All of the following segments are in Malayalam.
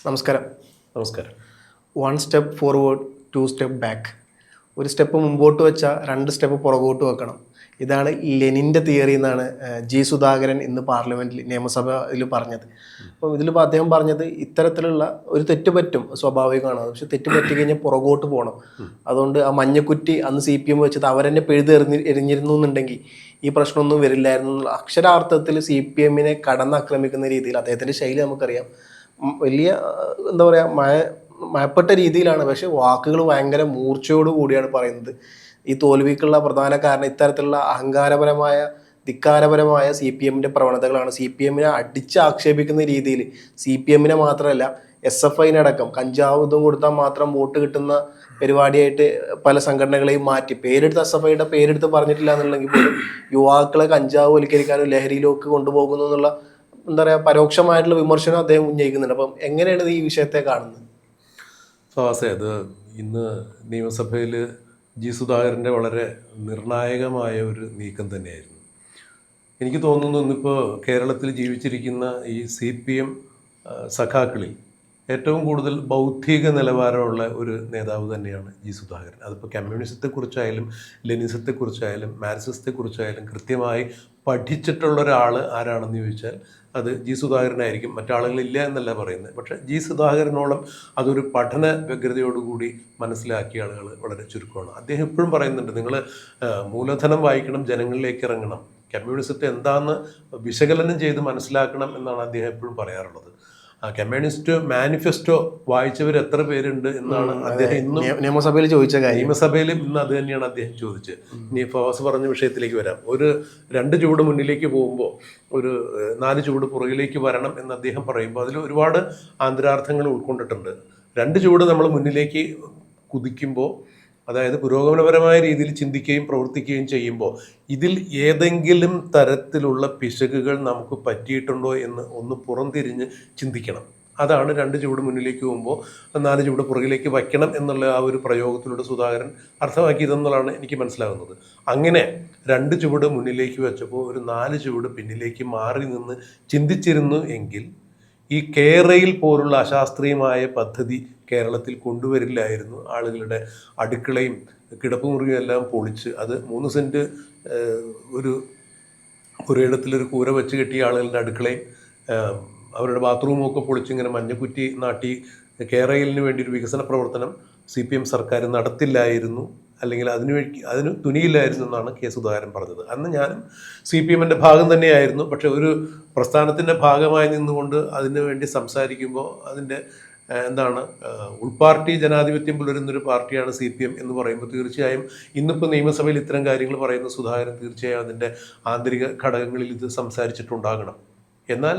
നമസ്കാരം. നമസ്കാരം. One step forward, two step back. ഒരു സ്റ്റെപ്പ് മുമ്പോട്ട് വെച്ചാൽ രണ്ട് സ്റ്റെപ്പ് പുറകോട്ട് വെക്കണം. ഇതാണ് ലെനിൻ്റെ തിയറി എന്നാണ് ജി സുധാകരൻ ഇന്ന് പാർലമെൻറ്റിൽ നിയമസഭയിൽ പറഞ്ഞത്. അപ്പം ഇതിലിപ്പോൾ അദ്ദേഹം പറഞ്ഞത് ഇത്തരത്തിലുള്ള ഒരു തെറ്റ് പറ്റും, സ്വാഭാവികമാണ്. പക്ഷെ തെറ്റ് പറ്റി കഴിഞ്ഞാൽ പുറകോട്ട് പോകണം. അതുകൊണ്ട് ആ മഞ്ഞക്കുറ്റി അന്ന് CPM വെച്ചത് അവരെന്നെ എറിഞ്ഞിരുന്നു എന്നുണ്ടെങ്കിൽ ഈ പ്രശ്നമൊന്നും വരില്ലായിരുന്നു എന്നുള്ള അക്ഷരാർത്ഥത്തിൽ CPM കടന്നാക്രമിക്കുന്ന രീതിയിൽ അദ്ദേഹത്തിൻ്റെ ശൈലി നമുക്കറിയാം. വലിയ എന്താ പറയുക, മയപ്പെട്ട രീതിയിലാണ്. പക്ഷെ വാക്കുകൾ ഭയങ്കര മൂർച്ചയോട് കൂടിയാണ് പറയുന്നത്. ഈ തോൽവിക്കുള്ള പ്രധാന കാരണം ഇത്തരത്തിലുള്ള അഹങ്കാരപരമായ ധിക്കാരപരമായ CPM പ്രവണതകളാണ്. CPM അടിച്ചാക്ഷേപിക്കുന്ന രീതിയിൽ CPM മാത്രമല്ല SFI അടക്കം കഞ്ചാവ് ഇതും കൊടുത്താൽ മാത്രം വോട്ട് കിട്ടുന്ന പരിപാടിയായിട്ട് പല സംഘടനകളെയും മാറ്റി പേരെടുത്ത് SFI പേരെടുത്ത് പറഞ്ഞിട്ടില്ല എന്നുണ്ടെങ്കിൽ പോലും യുവാക്കളെ കഞ്ചാവ് വൽക്കരിക്കാനും ലഹരിയിലേക്ക് കൊണ്ടുപോകുന്നു എന്നുള്ള എന്താ പറയുക പരോക്ഷമായിട്ടുള്ള വിമർശനം അദ്ദേഹം ഉന്നയിക്കുന്നുണ്ട്. അപ്പം എങ്ങനെയാണ് ഈ വിഷയത്തെ കാണുന്നത്? ഫവാസെ, അത് ഇന്ന് നിയമസഭയിൽ ജി സുധാകരൻ്റെ വളരെ നിർണായകമായ ഒരു നീക്കം തന്നെയായിരുന്നു. എനിക്ക് തോന്നുന്നു ഇന്നിപ്പോൾ കേരളത്തിൽ ജീവിച്ചിരിക്കുന്ന ഈ CPM സഖാക്കളിൽ ഏറ്റവും കൂടുതൽ ബൗദ്ധിക നിലവാരമുള്ള ഒരു നേതാവ് തന്നെയാണ് ജി സുധാകരൻ. അതിപ്പോൾ കമ്മ്യൂണിസത്തെക്കുറിച്ചായാലും ലെനിസത്തെക്കുറിച്ചായാലും മാർക്സിസത്തെക്കുറിച്ചായാലും കൃത്യമായി പഠിച്ചിട്ടുള്ള ഒരാൾ ആരാണെന്ന് ചോദിച്ചാൽ അത് ജി സുധാകരനായിരിക്കും. മറ്റാളുകളില്ല എന്നല്ല പറയുന്നത്. പക്ഷേ ജി സുധാകരനോളം അതൊരു പഠന വ്യഗ്രതയോടുകൂടി മനസ്സിലാക്കിയ ആളുകൾ വളരെ ചുരുക്കമാണ്. അദ്ദേഹം എപ്പോഴും പറയുന്നുണ്ട്, നിങ്ങൾ മൂലധനം വായിക്കണം, ജനങ്ങളിലേക്ക് ഇറങ്ങണം, കമ്മ്യൂണിസത്തെ എന്താണെന്ന് വിശകലനം ചെയ്ത് മനസ്സിലാക്കണം എന്നാണ് അദ്ദേഹം എപ്പോഴും പറയാറുള്ളത്. കമ്മ്യൂണിസ്റ്റ് മാനിഫെസ്റ്റോ വായിച്ചവർ എത്ര പേരുണ്ട് എന്നാണ് അദ്ദേഹം ഇന്നും നിയമസഭയിൽ ചോദിച്ച കാര്യം. നിയമസഭയിലും ഇന്ന് അത് തന്നെയാണ് അദ്ദേഹം ചോദിച്ചത്. ഇനി ഫവാസ് പറഞ്ഞ വിഷയത്തിലേക്ക് വരാം. ഒരു 2 ചുവട് മുന്നിലേക്ക് പോകുമ്പോൾ ഒരു 4 ചുവട് പുറകിലേക്ക് വരണം എന്ന് അദ്ദേഹം പറയുമ്പോൾ അതിൽ ഒരുപാട് ആന്തരാർത്ഥങ്ങൾ ഉൾക്കൊണ്ടിട്ടുണ്ട്. 2 ചുവട് നമ്മൾ മുന്നിലേക്ക് കുതിക്കുമ്പോൾ, അതായത് പുരോഗമനപരമായ രീതിയിൽ ചിന്തിക്കുകയും പ്രവർത്തിക്കുകയും ചെയ്യുമ്പോൾ ഇതിൽ ഏതെങ്കിലും തരത്തിലുള്ള പിശകുകൾ നമുക്ക് പറ്റിയിട്ടുണ്ടോ എന്ന് ഒന്ന് പുറംതിരിഞ്ഞ് ചിന്തിക്കണം. അതാണ് 2 ചുവട് മുന്നിലേക്ക് പോകുമ്പോൾ 4 ചുവട് പുറകിലേക്ക് വയ്ക്കണം എന്നുള്ള ആ ഒരു പ്രയോഗത്തിലൂടെ സുധാകരൻ അർത്ഥമാക്കിയതെന്നുള്ളതാണ് എനിക്ക് മനസ്സിലാകുന്നത്. അങ്ങനെ 2 ചുവട് മുന്നിലേക്ക് വെച്ചപ്പോൾ ഒരു 4 ചുവട് പിന്നിലേക്ക് മാറി നിന്ന് ചിന്തിച്ചിരുന്നു എങ്കിൽ ഈ കേരയിൽ പോലുള്ള അശാസ്ത്രീയമായ പദ്ധതി കേരളത്തിൽ കൊണ്ടുവരില്ലായിരുന്നു. ആളുകളുടെ അടുക്കളയും കിടപ്പുമുറിയും എല്ലാം പൊളിച്ച് അത് 3 സെൻറ്റ് ഒരു പുരയിടത്തിലൊരു കൂര വെച്ച് കെട്ടിയ ആളുകളുടെ അടുക്കളയും അവരുടെ ബാത്റൂമും ഒക്കെ പൊളിച്ചിങ്ങനെ മഞ്ഞക്കുറ്റി നാട്ടി കേരളിന് വേണ്ടി ഒരു വികസന പ്രവർത്തനം CPM സർക്കാർ നടത്തില്ലായിരുന്നു, അല്ലെങ്കിൽ അതിന് തുനിയില്ലായിരുന്നു എന്നാണ് കെ സുധാകരൻ പറഞ്ഞത്. അന്ന് ഞാനും CPM ഭാഗം തന്നെയായിരുന്നു. പക്ഷെ ഒരു പ്രസ്ഥാനത്തിൻ്റെ ഭാഗമായി നിന്നുകൊണ്ട് അതിനു വേണ്ടി സംസാരിക്കുമ്പോൾ അതിൻ്റെ ഉൾപാർട്ടി ജനാധിപത്യം പുലരുന്നൊരു പാർട്ടിയാണ് CPM എന്ന് പറയുമ്പോൾ തീർച്ചയായും ഇന്നിപ്പോൾ നിയമസഭയിൽ ഇത്തരം കാര്യങ്ങൾ പറയുന്ന സുധാകരൻ തീർച്ചയായും അതിൻ്റെ ആന്തരിക ഘടകങ്ങളിൽ ഇത് സംസാരിച്ചിട്ടുണ്ടാകണം. എന്നാൽ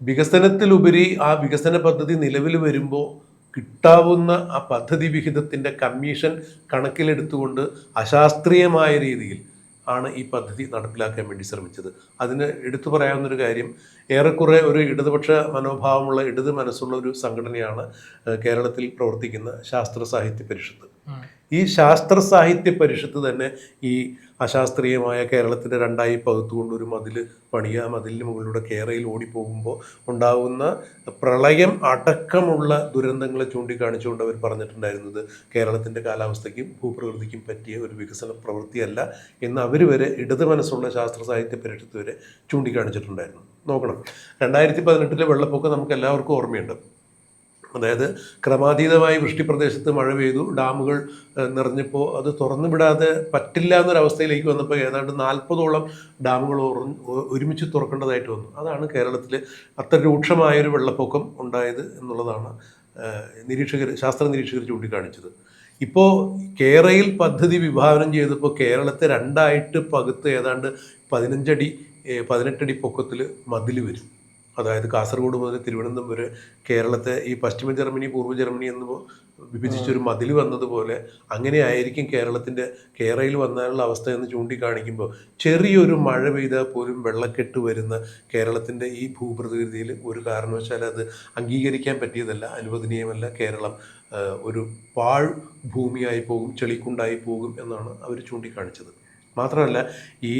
വികസനത്തിലുപരി ആ വികസന പദ്ധതി നിലവിൽ വരുമ്പോൾ കിട്ടാവുന്ന ആ പദ്ധതി വിഹിതത്തിൻ്റെ കമ്മീഷൻ കണക്കിലെടുത്തുകൊണ്ട് അശാസ്ത്രീയമായ രീതിയിൽ ആണ് ഈ പദ്ധതി നടപ്പിലാക്കാൻ വേണ്ടി ശ്രമിച്ചത്. അതിന് എടുത്തു പറയാവുന്നൊരു കാര്യം, ഏറെക്കുറെ ഒരു ഇടതുപക്ഷ മനോഭാവമുള്ള ഇടത് മനസ്സുള്ള ഒരു സംഘടനയാണ് കേരളത്തിൽ പ്രവർത്തിക്കുന്ന ശാസ്ത്ര സാഹിത്യ പരിഷത്ത്. ഈ ശാസ്ത്ര സാഹിത്യ പരിഷത്ത് തന്നെ ഈ അശാസ്ത്രീയമായ കേരളത്തിൻ്റെ 2ആയി പകുത്തുകൊണ്ട് ഒരു മതിൽ പണിയുക, മതിലിന് മുകളിലൂടെ കേരയിൽ ഓടിപ്പോകുമ്പോൾ ഉണ്ടാകുന്ന പ്രളയം അടക്കമുള്ള ദുരന്തങ്ങളെ ചൂണ്ടിക്കാണിച്ചുകൊണ്ട് അവർ പറഞ്ഞിട്ടുണ്ടായിരുന്നത് കേരളത്തിൻ്റെ കാലാവസ്ഥയ്ക്കും ഭൂപ്രകൃതിക്കും പറ്റിയ ഒരു വികസന പ്രവൃത്തിയല്ല എന്ന് അവർ വരെ, ഇടത് മനസ്സുള്ള ശാസ്ത്ര സാഹിത്യ പരിഷത്ത് വരെ ചൂണ്ടിക്കാണിച്ചിട്ടുണ്ടായിരുന്നു. നോക്കണം, 2018 വെള്ളപ്പൊക്കം നമുക്ക് എല്ലാവർക്കും ഓർമ്മയുണ്ട്. അതായത് ക്രമാതീതമായി വൃഷ്ടിപ്രദേശത്ത് മഴ പെയ്തു, ഡാമുകൾ നിറഞ്ഞപ്പോൾ അത് തുറന്നു വിടാതെ പറ്റില്ല എന്നൊരവസ്ഥയിലേക്ക് വന്നപ്പോൾ ഏതാണ്ട് 40ഓളം ഡാമുകൾ ഒരുമിച്ച് തുറക്കേണ്ടതായിട്ട് വന്നു. അതാണ് കേരളത്തിൽ അത്ര രൂക്ഷമായൊരു വെള്ളപ്പൊക്കം ഉണ്ടായത് എന്നുള്ളതാണ് ശാസ്ത്ര നിരീക്ഷകർ ചൂണ്ടിക്കാണിച്ചത്. ഇപ്പോൾ കേരയിൽ പദ്ധതി വിഭാവനം ചെയ്തപ്പോൾ കേരളത്തെ 2ആയിട്ട് പകുത്ത് ഏതാണ്ട് 18 അടി പൊക്കത്തിൽ മതിൽ വരും. അതായത് കാസർഗോഡ് മുതൽ തിരുവനന്തപുരം വരെ കേരളത്തെ ഈ പശ്ചിമ ജർമ്മനി പൂർവ്വ ജർമ്മനി എന്ന് വിഭജിച്ചൊരു മതിൽ വന്നതുപോലെ അങ്ങനെ ആയിരിക്കും കേരളയിൽ വന്നാലുള്ള അവസ്ഥ എന്ന് ചൂണ്ടിക്കാണിക്കുമ്പോൾ ചെറിയൊരു മഴ പെയ്താൽ പോലും വെള്ളക്കെട്ട് വരുന്ന കേരളത്തിൻ്റെ ഈ ഭൂപ്രകൃതിയിൽ ഒരു കാരണവശാലും അത് അംഗീകരിക്കാൻ പറ്റിയതല്ല, അനുവദനീയമല്ല. കേരളം ഒരു പാഴ് ഭൂമിയായി പോകും, ചെളിക്കുണ്ടായി പോകും എന്നാണ് അവർ ചൂണ്ടിക്കാണിച്ചത്. മാത്രമല്ല ഈ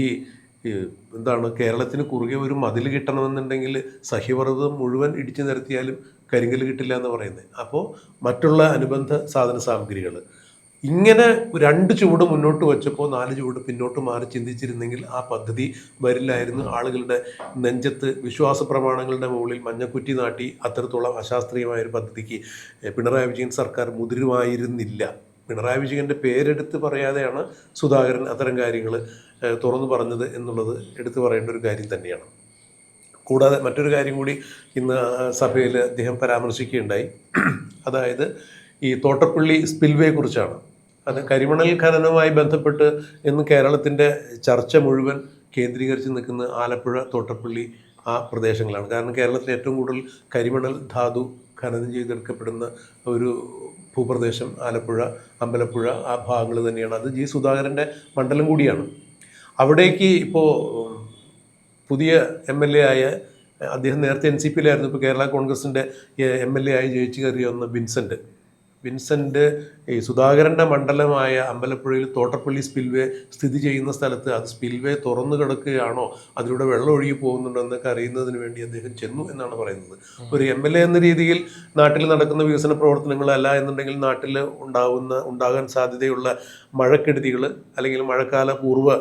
കേരളത്തിന് കുറുകെ ഒരു മതിൽ കിട്ടണമെന്നുണ്ടെങ്കിൽ സഹ്യപർവ്വതം മുഴുവൻ ഇടിച്ചു നിരത്തിയാലും കരിങ്കല്ല് കിട്ടില്ല എന്ന് പറയുന്നത്. അപ്പോൾ മറ്റുള്ള അനുബന്ധ സാധന സാമഗ്രികൾ ഇങ്ങനെ 2 ചുവട് മുന്നോട്ട് വെച്ചപ്പോൾ 4 ചുവട് പിന്നോട്ട് മാറി ചിന്തിച്ചിരുന്നെങ്കിൽ ആ പദ്ധതി വരില്ലായിരുന്നു. ആളുകളുടെ നെഞ്ചത്ത് വിശ്വാസ പ്രമാണങ്ങളുടെ മുകളിൽ മഞ്ഞക്കുറ്റി നാട്ടി അത്തരത്തോളം അശാസ്ത്രീയമായ ഒരു പദ്ധതിക്ക് പിണറായി വിജയൻ സർക്കാർ മുതിരുമായിരുന്നില്ല. പിണറായി വിജയൻ്റെ പേരെടുത്ത് പറയാതെയാണ് സുധാകരൻ അത്തരം കാര്യങ്ങൾ തുറന്നു പറഞ്ഞത് എന്നുള്ളത് എടുത്തു പറയേണ്ട ഒരു കാര്യം തന്നെയാണ്. കൂടാതെ മറ്റൊരു കാര്യം കൂടി ഇന്ന് സഭയിൽ അദ്ദേഹം പരാമർശിക്കുകയുണ്ടായി. അതായത് ഈ തോട്ടപ്പള്ളി സ്പിൽവേ കുറിച്ചാണ്. അത് കരിമണൽ ഖനനവുമായി ബന്ധപ്പെട്ട് ഇന്ന് കേരളത്തിൻ്റെ ചർച്ച മുഴുവൻ കേന്ദ്രീകരിച്ച് നിൽക്കുന്ന ആലപ്പുഴ, തോട്ടപ്പള്ളി ആ പ്രദേശങ്ങളാണ്. കാരണം കേരളത്തിൽ ഏറ്റവും കൂടുതൽ കരിമണൽ ധാതു ഖനനം ചെയ്തെടുക്കപ്പെടുന്ന ഒരു ഭൂപ്രദേശം ആലപ്പുഴ, അമ്പലപ്പുഴ ആ ഭാഗങ്ങൾ തന്നെയാണ്. അത് ജി സുധാകരൻ്റെ മണ്ഡലം കൂടിയാണ്. അവിടേക്ക് ഇപ്പോൾ പുതിയ MLA ആയ അദ്ദേഹം നേരത്തെ NCPയിലായിരുന്നു, ഇപ്പോൾ കേരള കോൺഗ്രസിൻ്റെ MLA ആയി ജയിച്ചു കയറി വന്ന വിൻസെൻ്റ് ഈ സുധാകരൻ്റെ മണ്ഡലമായ അമ്പലപ്പുഴയിൽ തോട്ടപ്പള്ളി സ്പിൽവേ സ്ഥിതി ചെയ്യുന്ന സ്ഥലത്ത് അത് സ്പിൽവേ തുറന്നു കിടക്കുകയാണോ, അതിലൂടെ വെള്ളം ഒഴുകി പോകുന്നുണ്ടോ എന്നൊക്കെ അറിയുന്നതിന് വേണ്ടി അദ്ദേഹം ചെന്നു എന്നാണ് പറയുന്നത്. ഒരു MLA എന്ന രീതിയിൽ നാട്ടിൽ നടക്കുന്ന വികസന പ്രവർത്തനങ്ങളല്ല എന്നുണ്ടെങ്കിൽ നാട്ടിൽ ഉണ്ടാകാൻ സാധ്യതയുള്ള മഴക്കെടുതികൾ അല്ലെങ്കിൽ മഴക്കാല പൂർവ്വ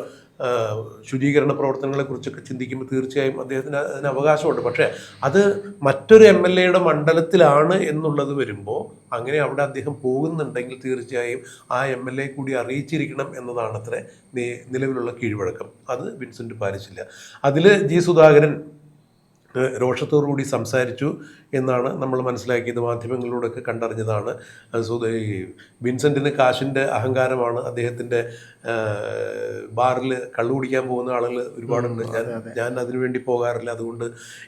ശുചീകരണ പ്രവർത്തനങ്ങളെക്കുറിച്ചൊക്കെ ചിന്തിക്കുമ്പോൾ തീർച്ചയായും അദ്ദേഹത്തിന് അതിന് അവകാശമുണ്ട്. പക്ഷേ അത് മറ്റൊരു MLAയുടെ മണ്ഡലത്തിലാണ് എന്നുള്ളത് വരുമ്പോൾ അങ്ങനെ അവിടെ അദ്ദേഹം പോകുന്നുണ്ടെങ്കിൽ തീർച്ചയായും ആ MLA കൂടി അറിയിച്ചിരിക്കണം എന്നതാണ് അത്ര നിലവിലുള്ള കീഴ്വഴക്കം. അത് വിൻസെൻ്റ് പാലിച്ചില്ല. അതിൽ ജി സുധാകരൻ രോഷത്തോടുകൂടി സംസാരിച്ചു എന്നാണ് നമ്മൾ മനസ്സിലാക്കിയത്. മാധ്യമങ്ങളിലൂടെയൊക്കെ കണ്ടറിഞ്ഞതാണ്. ഈ വിൻസെൻറ്റിന് കാശിൻ്റെ അഹങ്കാരമാണ്. അദ്ദേഹത്തിൻ്റെ ബാറിൽ കള്ളു കുടിക്കാൻ പോകുന്ന ആളുകൾ ഒരുപാടുണ്ട്. ഞാൻ അതിനുവേണ്ടി പോകാറില്ല, അതുകൊണ്ട്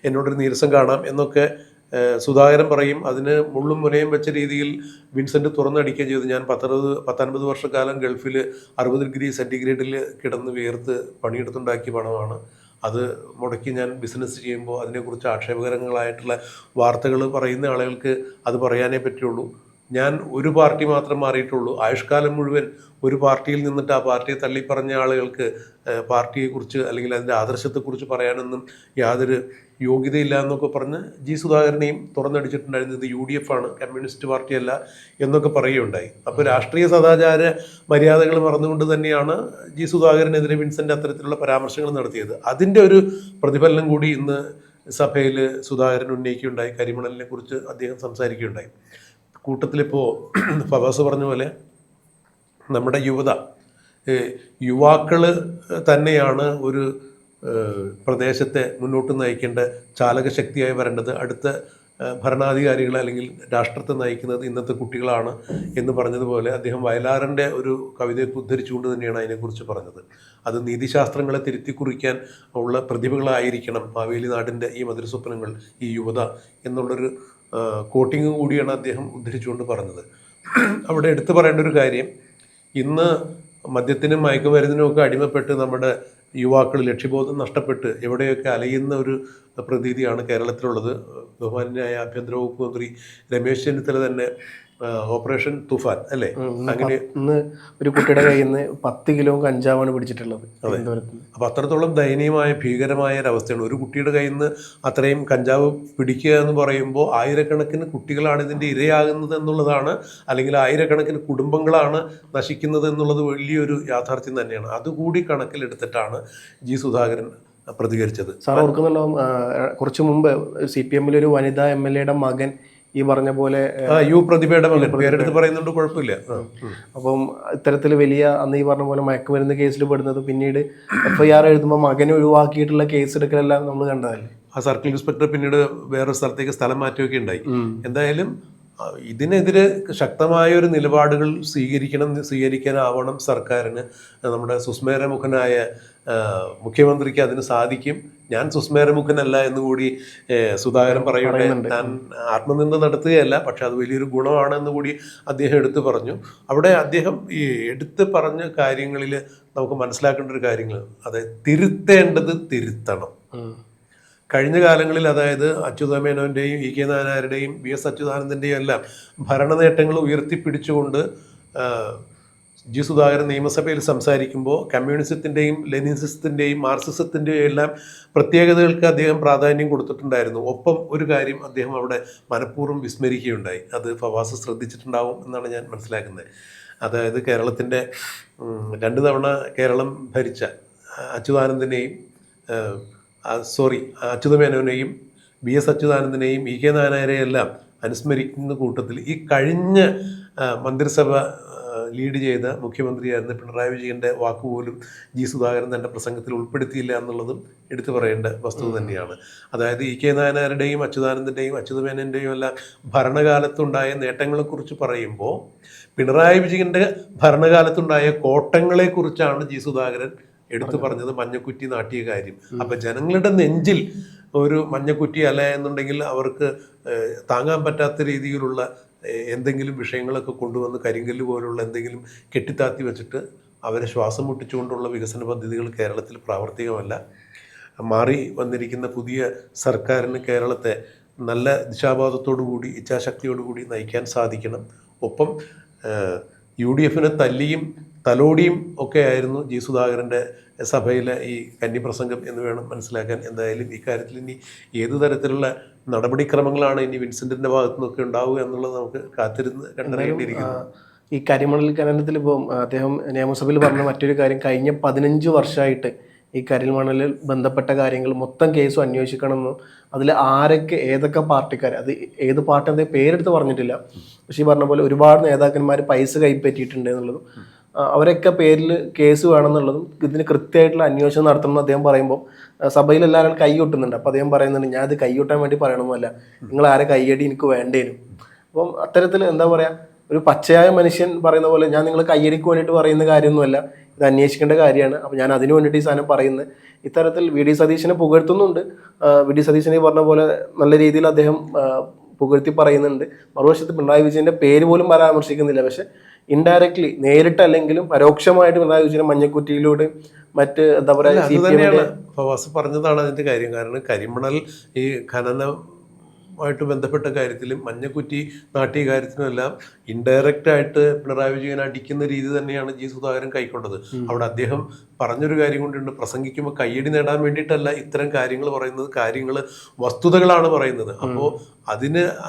എന്നോടൊരു നീരസം കാണാം എന്നൊക്കെ സുധാകരൻ പറയും. അതിന് മുള്ളും മുനയും വെച്ച രീതിയിൽ വിൻസെൻ്റ് തുറന്നടിക്കുകയും ചെയ്തു. ഞാൻ 50 വർഷക്കാലം ഗൾഫിൽ 60 ഡിഗ്രി സെൻറ്റിഗ്രേഡിൽ കിടന്ന് വിയർത്ത് പണിയെടുത്തുണ്ടാക്കിയ പണമാണ്. അത് മുടക്കി ഞാൻ ബിസിനസ് ചെയ്യുമ്പോൾ അതിനെക്കുറിച്ച് ആക്ഷേപകരങ്ങളായിട്ടുള്ള വാർത്തകൾ പറയുന്ന ആളുകൾക്ക് അത് പറയാനേ പറ്റുള്ളൂ. ഞാൻ ഒരു പാർട്ടി മാത്രം മാറിയിട്ടുള്ളൂ. ആയുഷ്കാലം മുഴുവൻ ഒരു പാർട്ടിയിൽ നിന്നിട്ട് ആ പാർട്ടിയെ തള്ളിപ്പറഞ്ഞ ആളുകൾക്ക് പാർട്ടിയെക്കുറിച്ച് അല്ലെങ്കിൽ അതിൻ്റെ ആദർശത്തെക്കുറിച്ച് പറയാനൊന്നും യാതൊരു യോഗ്യതയില്ല എന്നൊക്കെ പറഞ്ഞ് ജി സുധാകരനെയും തുറന്നടിച്ചിട്ടുണ്ടായിരുന്നത് UDF ആണ്, കമ്മ്യൂണിസ്റ്റ് പാർട്ടിയല്ല എന്നൊക്കെ പറയുകയുണ്ടായി. അപ്പോൾ രാഷ്ട്രീയ സദാചാര മര്യാദകൾ മറന്നുകൊണ്ട് തന്നെയാണ് ജി സുധാകരനെതിരെ വിൻസെൻ്റ് അത്തരത്തിലുള്ള പരാമർശങ്ങൾ നടത്തിയത്. അതിൻ്റെ ഒരു പ്രതിഫലനം കൂടി ഇന്ന് സഭയിൽ സുധാകരൻ ഉന്നയിക്കുകയുണ്ടായി. കരിമണലിനെ കുറിച്ച് അദ്ദേഹം സംസാരിക്കുകയുണ്ടായി. കൂട്ടത്തിലിപ്പോൾ ഫവാസ് പറഞ്ഞ പോലെ നമ്മുടെ യുവാക്കൾ തന്നെയാണ് ഒരു പ്രദേശത്തെ മുന്നോട്ട് നയിക്കേണ്ട ചാലകശക്തിയായി വരേണ്ടത്. അടുത്ത ഭരണാധികാരികൾ അല്ലെങ്കിൽ രാഷ്ട്രത്തെ നയിക്കുന്നത് ഇന്നത്തെ കുട്ടികളാണ് എന്ന് പറഞ്ഞതുപോലെ അദ്ദേഹം വയലാറിൻ്റെ ഒരു കവിതയൊക്കെ ഉദ്ധരിച്ചുകൊണ്ട് തന്നെയാണ് അതിനെക്കുറിച്ച് പറഞ്ഞത്. അത് നീതിശാസ്ത്രങ്ങളെ തിരുത്തി കുറിക്കാൻ ഉള്ള പ്രതിഭകളായിരിക്കണം മാവേലി നാടിൻ്റെ ഈ മധുരസ്വപ്നങ്ങൾ, ഈ യുവത എന്നുള്ളൊരു കോട്ടിങ് കൂടിയാണ് അദ്ദേഹം ഉദ്ധരിച്ചുകൊണ്ട് പറഞ്ഞത്. അവിടെ എടുത്തു പറയേണ്ട ഒരു കാര്യം, ഇന്ന് മദ്യത്തിനും മയക്കുമരുന്നിനും ഒക്കെ അടിമപ്പെട്ട് നമ്മുടെ യുവാക്കൾ ലക്ഷ്യബോധം നഷ്ടപ്പെട്ട് എവിടെയൊക്കെ അലയുന്ന ഒരു പ്രതീതിയാണ് കേരളത്തിലുള്ളത്. ബഹുമാന്യനായ ആഭ്യന്തര വകുപ്പ് മന്ത്രി രമേശ് ചെന്നിത്തല തന്നെ ഓപ്പറേഷൻ തുഫാൻ അല്ലേ, അങ്ങനെ ഇന്ന് ഒരു കുട്ടിയുടെ കയ്യിൽ നിന്ന് 10 കിലോ കഞ്ചാവാണ് പിടിച്ചിട്ടുള്ളത്. അപ്പോൾ അത്രത്തോളം ദയനീയമായ ഭീകരമായ ഒരവസ്ഥയാണ്. ഒരു കുട്ടിയുടെ കയ്യിൽ നിന്ന് അത്രയും കഞ്ചാവ് പിടിക്കുക എന്ന് പറയുമ്പോൾ ആയിരക്കണക്കിന് കുട്ടികളാണ് ഇതിൻ്റെ ഇരയാകുന്നത് എന്നുള്ളതാണ്, അല്ലെങ്കിൽ ആയിരക്കണക്കിന് കുടുംബങ്ങളാണ് നശിക്കുന്നത് എന്നുള്ളത് വലിയൊരു യാഥാർത്ഥ്യം തന്നെയാണ്. അതുകൂടി കണക്കിലെടുത്തിട്ടാണ് ജി സുധാകരൻ പ്രതികരിച്ചത്. സാർ ഓർക്കുന്നുണ്ടാവും, കുറച്ചു മുമ്പ് CPM ഒരു വനിതാ MLAയുടെ മകൻ ഈ പറഞ്ഞ പോലെ പ്രതിഭയുടെ മകൻ, പേരെടുത്ത് പറയുന്നുണ്ട്, കുഴപ്പമില്ല. അപ്പം ഇത്തരത്തിൽ വലിയ അന്ന് ഈ പറഞ്ഞ പോലെ മയക്കുമരുന്ന് കേസിൽ പെടുന്നത് പിന്നീട് FIR എഴുതുമ്പോൾ മകനെ ഒഴിവാക്കിയിട്ടുള്ള കേസ് എടുക്കലെല്ലാം നമ്മൾ കണ്ടതല്ലേ. ആ സർക്കിൾ ഇൻസ്പെക്ടർ പിന്നീട് വേറൊരു സ്ഥലത്തേക്ക് സ്ഥലം മാറ്റുകയൊക്കെ ഉണ്ടായി. എന്തായാലും ഇതിനെതിരെ ശക്തമായ ഒരു നിലപാടുകൾ സ്വീകരിക്കാനാവണം സർക്കാരിന്. നമ്മുടെ സുസ്മേരമുഖനായ മുഖ്യമന്ത്രിക്ക് അതിന് സാധിക്കും. ഞാൻ സുസ്മേരമുഖനല്ല എന്നുകൂടി സുധാകരൻ പറയുന്നുണ്ട്. ഞാൻ ആത്മനിന്ദ നടത്തുകയല്ല, പക്ഷെ അത് വലിയൊരു ഗുണമാണ് എന്നുകൂടി അദ്ദേഹം എടുത്തു പറഞ്ഞു. അവിടെ അദ്ദേഹം ഈ എടുത്ത് പറഞ്ഞ കാര്യങ്ങളിൽ നമുക്ക് മനസ്സിലാക്കേണ്ട ഒരു കാര്യങ്ങൾ, അതായത് തിരുത്തേണ്ടത് തിരുത്തണം. കഴിഞ്ഞ കാലങ്ങളിൽ, അതായത് അച്യുതമേനോൻ്റെയും EK നായനാരുടെയും VS അച്യുതാനന്ദൻ്റെയും എല്ലാം ഭരണ നേട്ടങ്ങൾ ഉയർത്തിപ്പിടിച്ചുകൊണ്ട് ജി സുധാകരൻ നിയമസഭയിൽ സംസാരിക്കുമ്പോൾ കമ്മ്യൂണിസത്തിൻ്റെയും ലെനിനിസത്തിൻ്റെയും മാർക്സിസത്തിൻ്റെയും എല്ലാം പ്രത്യേകതകൾക്ക് അദ്ദേഹം പ്രാധാന്യം കൊടുത്തിട്ടുണ്ടായിരുന്നു. ഒപ്പം ഒരു കാര്യം അദ്ദേഹം അവിടെ മനഃപൂർവ്വം വിസ്മരിക്കുകയുണ്ടായി. അത് ഫവാസ് ശ്രദ്ധിച്ചിട്ടുണ്ടാവും എന്നാണ് ഞാൻ മനസ്സിലാക്കുന്നത്. അതായത് കേരളത്തിൻ്റെ 2 തവണ കേരളം ഭരിച്ച അച്യുതാനന്ദനെയും അച്യുതമേനോനെയും BS അച്യുതാനന്ദനെയും EK നായനാരെയെല്ലാം അനുസ്മരിക്കുന്ന കൂട്ടത്തിൽ ഈ കഴിഞ്ഞ മന്ത്രിസഭ ലീഡ് ചെയ്ത മുഖ്യമന്ത്രിയായിരുന്ന പിണറായി വിജയൻ്റെ വാക്കുപോലും ജി സുധാകരൻ തൻ്റെ പ്രസംഗത്തിൽ ഉൾപ്പെടുത്തിയില്ല എന്നുള്ളതും എടുത്തു പറയേണ്ട വസ്തുത തന്നെയാണ്. അതായത് EK നായനാരുടെയും അച്യുതാനന്ദൻ്റെയും അച്യുതമേനൻ്റെയും എല്ലാം ഭരണകാലത്തുണ്ടായ നേട്ടങ്ങളെക്കുറിച്ച് പറയുമ്പോൾ പിണറായി വിജയൻ്റെ ഭരണകാലത്തുണ്ടായ കോട്ടങ്ങളെക്കുറിച്ചാണ് ജി സുധാകരൻ എടുത്തു പറഞ്ഞത്, മഞ്ഞക്കുറ്റി നാട്ടിയ കാര്യം. അപ്പം ജനങ്ങളുടെ നെഞ്ചിൽ ഒരു മഞ്ഞക്കുറ്റി അല്ല എന്നുണ്ടെങ്കിൽ അവർക്ക് താങ്ങാൻ പറ്റാത്ത രീതിയിലുള്ള എന്തെങ്കിലും വിഷയങ്ങളൊക്കെ കൊണ്ടുവന്ന് കരിങ്കല്ല് പോലുള്ള എന്തെങ്കിലും കെട്ടിത്താത്തി വെച്ചിട്ട് അവരെ ശ്വാസം മുട്ടിച്ചുകൊണ്ടുള്ള വികസന പദ്ധതികൾ കേരളത്തിൽ പ്രാവർത്തികമല്ല. മാറി വന്നിരിക്കുന്ന പുതിയ സർക്കാരിന് കേരളത്തെ നല്ല ദിശാബോധത്തോടു കൂടി ഇച്ഛാശക്തിയോടുകൂടി നയിക്കാൻ സാധിക്കണം. ഒപ്പം UDFനെ തല്ലിയും തലോടിയും ഒക്കെ ആയിരുന്നു ജി സുധാകരൻ്റെ സഭയിലെ ഈ കന്നിപ്രസംഗം എന്ന് വേണം മനസ്സിലാക്കാൻ. എന്തായാലും ഇക്കാര്യത്തിൽ ഇനി ഏതു തരത്തിലുള്ള നടപടിക്രമങ്ങളാണ് ഇനി വിൻസെന്റിന്റെ ഭാഗത്തു നിന്നൊക്കെ ഉണ്ടാവുക എന്നുള്ളത് നമുക്ക് കാത്തിരുന്ന് കണ്ടറിയേണ്ടിയിരിക്കുന്നു. ഈ കരിമണൽ ഖനനത്തിൽ ഇപ്പോൾ അദ്ദേഹം നിയമസഭയിൽ പറഞ്ഞ മറ്റൊരു കാര്യം, കഴിഞ്ഞ 15 വർഷമായിട്ട് ഈ കരിമണലിൽ ബന്ധപ്പെട്ട കാര്യങ്ങൾ മൊത്തം കേസും അന്വേഷിക്കണമെന്നും അതിൽ ആരൊക്കെ ഏതൊക്കെ പാർട്ടിക്കാർ, അത് ഏത് പാർട്ടി അതേ പേരെടുത്ത് പറഞ്ഞിട്ടില്ല, പക്ഷേ ഈ പറഞ്ഞ പോലെ ഒരുപാട് നേതാക്കന്മാർ പൈസ കൈപ്പറ്റിയിട്ടുണ്ട് എന്നുള്ളതും അവരൊക്കെ പേരിൽ കേസ് വേണമെന്നുള്ളതും ഇതിന് കൃത്യമായിട്ടുള്ള അന്വേഷണം നടത്തണമെന്ന് അദ്ദേഹം പറയുമ്പോൾ സഭയിൽ എല്ലാവരും കൈകൊട്ടുന്നുണ്ട്. അപ്പോൾ അദ്ദേഹം പറയുന്നുണ്ട്, ഞാൻ അത് കൈകൊട്ടാൻ വേണ്ടി പറയണമെന്നല്ല, നിങ്ങൾ ആരെ കൈയടി എനിക്ക് വേണ്ടേനും. അപ്പം അത്തരത്തിൽ എന്താ പറയുക, ഒരു പച്ചയായ മനുഷ്യൻ പറയുന്ന പോലെ ഞാൻ നിങ്ങൾ കയ്യടിക്ക് വേണ്ടിയിട്ട് പറയുന്ന കാര്യമൊന്നുമല്ല, ഇത് അന്വേഷിക്കേണ്ട കാര്യമാണ്. അപ്പോൾ ഞാൻ അതിന് വേണ്ടിയിട്ട് ഈ സാധനം പറയുന്നത്. ഇത്തരത്തിൽ VD സതീശനെ പുകഴ്ത്തുന്നുണ്ട്. VD സതീശനെ പറഞ്ഞ പോലെ നല്ല രീതിയിൽ അദ്ദേഹം പുകഴ്ത്തി പറയുന്നുണ്ട്. മറുവശത്ത് പിണറായി വിജയൻ്റെ പേര് പോലും പരാമർശിക്കുന്നില്ല. പക്ഷെ ഇൻഡയറക്ട്ലി, നേരിട്ടല്ലെങ്കിലും പരോക്ഷമായിട്ട് പിണറായി വിജയൻ മഞ്ഞക്കുറ്റിയിലൂടെ മറ്റ് എന്താ പറയുക തന്നെയാണ് ഫവാസ് പറഞ്ഞതാണ് അതിൻ്റെ കാര്യം. കാരണം കരിമണൽ ഈ ഖനനമായിട്ട് ബന്ധപ്പെട്ട കാര്യത്തിലും മഞ്ഞക്കുറ്റി നാട്ടിയ കാര്യത്തിനുമെല്ലാം ഇൻഡയറക്റ്റായിട്ട് പിണറായി വിജയൻ അടിക്കുന്ന രീതി തന്നെയാണ് ജി സുധാകരൻ കൈക്കൊണ്ടത്. അവിടെ അദ്ദേഹം പറഞ്ഞൊരു കാര്യം കൊണ്ടുണ്ട്, പ്രസംഗിക്കുമ്പോൾ കയ്യടി നേടാൻ വേണ്ടിയിട്ടല്ല ഇത്തരം കാര്യങ്ങൾ പറയുന്നത്, കാര്യങ്ങൾ വസ്തുതകളാണ് പറയുന്നത്. അപ്പോൾ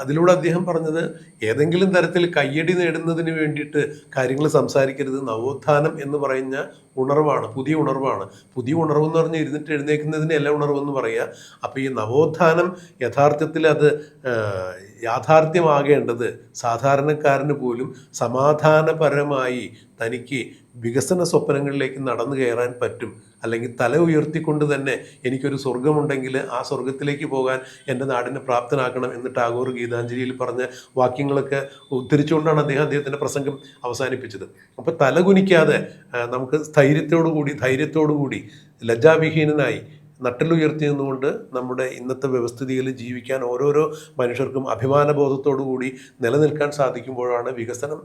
അതിലൂടെ അദ്ദേഹം പറഞ്ഞത് ഏതെങ്കിലും തരത്തിൽ കയ്യടി നേടുന്നതിന് വേണ്ടിയിട്ട് കാര്യങ്ങൾ സംസാരിക്കരുത്. നവോത്ഥാനം എന്ന് പറയുന്ന ഉണർവാണ്, പുതിയ ഉണർവാണ്. പുതിയ ഉണർവ് എന്ന് പറഞ്ഞാൽ ഇരുന്നിട്ട് എഴുന്നേൽക്കുന്നതിന് എല്ലാ ഉണർവെന്ന് പറയുക. അപ്പോൾ ഈ നവോത്ഥാനം യഥാർത്ഥത്തിൽ അത് യാഥാർത്ഥ്യമാകേണ്ടത് സാധാരണക്കാരന് പോലും സമാധാനപരമായി തനിക്ക് വികസന സ്വപ്നങ്ങളിലേക്ക് നടന്നു കയറാൻ പറ്റും. അല്ലെങ്കിൽ തല ഉയർത്തിക്കൊണ്ട് തന്നെ എനിക്കൊരു സ്വർഗമുണ്ടെങ്കിൽ ആ സ്വർഗത്തിലേക്ക് പോകാൻ എൻ്റെ നാടിനെ പ്രാപ്തനാക്കണം എന്ന് ടാഗോർ ഗീതാഞ്ജലിയിൽ പറഞ്ഞ വാക്യങ്ങളൊക്കെ ഉദ്ധരിച്ചുകൊണ്ടാണ് അദ്ദേഹത്തിൻ്റെ പ്രസംഗം അവസാനിപ്പിച്ചത്. അപ്പോൾ തലകുനിക്കാതെ നമുക്ക് ധൈര്യത്തോടു കൂടി ലജ്ജാവിഹീനനായി നട്ടലുയർത്തി നിന്നുകൊണ്ട് നമ്മുടെ ഇന്നത്തെ വ്യവസ്ഥിതിയിൽ ജീവിക്കാൻ ഓരോരോ മനുഷ്യർക്കും അഭിമാനബോധത്തോടു കൂടി നിലനിൽക്കാൻ സാധിക്കുമ്പോഴാണ് വികസനം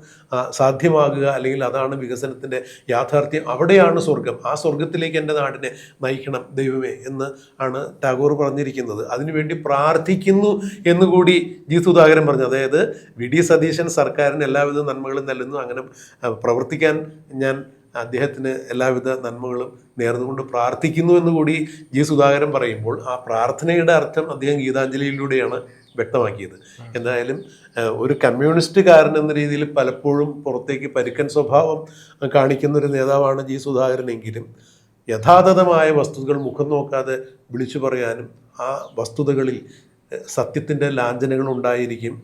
സാധ്യമാകുക. അല്ലെങ്കിൽ അതാണ് വികസനത്തിൻ്റെ യാഥാർത്ഥ്യം. അവിടെയാണ് സ്വർഗം. ആ സ്വർഗത്തിലേക്ക് എൻ്റെ നാടിനെ നയിക്കണം ദൈവമേ എന്ന് ആണ് ടാഗോർ പറഞ്ഞിരിക്കുന്നത്. അതിനുവേണ്ടി പ്രാർത്ഥിക്കുന്നു എന്നുകൂടി ജി സുധാകരൻ പറഞ്ഞു. അതായത് VD സതീശൻ സർക്കാരിന് എല്ലാവിധ നന്മകളും നൽകുന്നു, അങ്ങനെ പ്രവർത്തിക്കാൻ ഞാൻ അദ്ദേഹത്തിന് എല്ലാവിധ നന്മകളും നേർന്നുകൊണ്ട് പ്രാർത്ഥിക്കുന്നു എന്നുകൂടി ജി സുധാകരൻ പറയുമ്പോൾ ആ പ്രാർത്ഥനയുടെ അർത്ഥം അദ്ദേഹം ഗീതാഞ്ജലിയിലൂടെയാണ് വ്യക്തമാക്കിയത്. എന്തായാലും ഒരു കമ്മ്യൂണിസ്റ്റുകാരൻ എന്ന രീതിയിൽ പലപ്പോഴും പുറത്തേക്ക് പരുക്കൻ സ്വഭാവം കാണിക്കുന്ന ഒരു നേതാവാണ് ജി സുധാകരനെങ്കിലും യഥാതഥമായ വസ്തുതകൾ മുഖം നോക്കാതെ വിളിച്ചു പറയാനും ആ വസ്തുതകളിൽ സത്യത്തിൻ്റെ ലാഞ്ചനകൾ ഉണ്ടായിരിക്കും.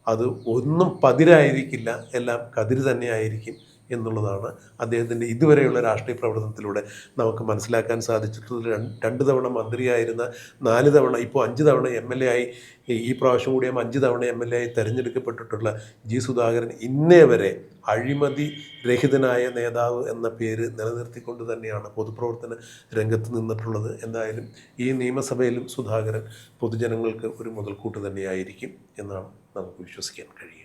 അത് ഒന്നും പതിരായിരിക്കില്ല, എല്ലാം കതിര് തന്നെ ആയിരിക്കും എന്നുള്ളതാണ് അദ്ദേഹത്തിൻ്റെ ഇതുവരെയുള്ള രാഷ്ട്രീയ പ്രവർത്തനത്തിലൂടെ നമുക്ക് മനസ്സിലാക്കാൻ സാധിച്ചിട്ടുള്ളത്. 2 തവണ മന്ത്രിയായിരുന്ന, 4 തവണ, ഇപ്പോൾ 5 തവണ MLA ആയി, ഈ പ്രാവശ്യം കൂടി 5 തവണ MLA ആയി തിരഞ്ഞെടുക്കപ്പെട്ടിട്ടുള്ള ജി സുധാകരൻ ഇന്നേ വരെ അഴിമതി രഹിതനായ നേതാവ് എന്ന പേര് നിലനിർത്തിക്കൊണ്ട് തന്നെയാണ് പൊതുപ്രവർത്തന രംഗത്ത് നിന്നിട്ടുള്ളത്. എന്തായാലും ഈ നിയമസഭയിലും സുധാകരൻ പൊതുജനങ്ങൾക്ക് ഒരു മുതൽക്കൂട്ട് തന്നെയായിരിക്കും എന്നാണ് നമുക്ക് വിശ്വസിക്കാൻ കഴിയുക.